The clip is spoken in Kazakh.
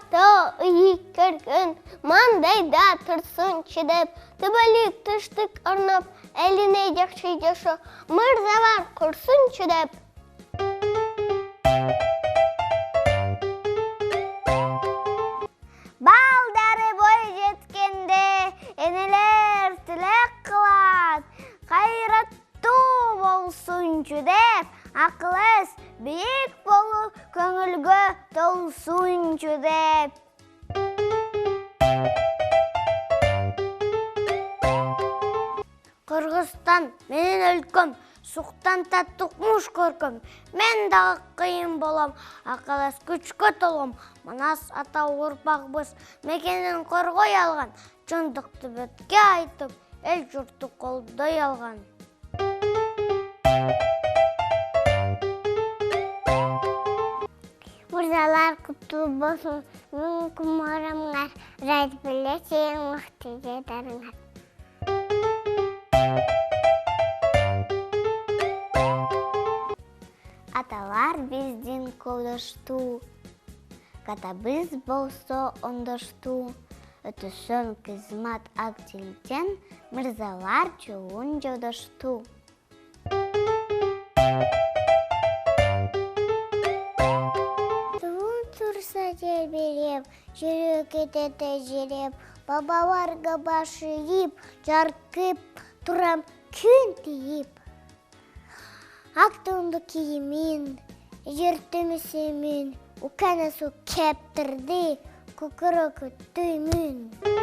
Ата үйі көрген, маңдайда тұрсын чедеп, түбәлік түштік арнап, әліне жақшы жашы, мырзалар құрсын чедеп. Балдары бой жеткенде, енелер тілек қылат, қайратту болсын чедеп, ақылыс биік болу көңілгі толсын чедеп. Қырғызстан менен өлкөм, суқтан таттықмыш көркөм. Мен дағы қиын болам, ақылас күчкө толом. Манас ата ұрпақбыз, мекенін қорғой алған. Чындықты бөтке айтып, ел жұртты қолдай алған. Мырзалар құтты болсын, мүмкін мұрамғар, райд біле сен мұқты жетарыңар. Аталар бізден қолдашту, катабыз болса ондашту, өтісін кызмат актилден мырзалар чуын жаудашту. Туын тұрса тербелеп, жүрек етеді жереп, бабаларға башы еп, жарқып тұрам күн тиіп. Ақтыңды киімін, жертімісімін, ұқанасы кәптірді, көкірі күттімін.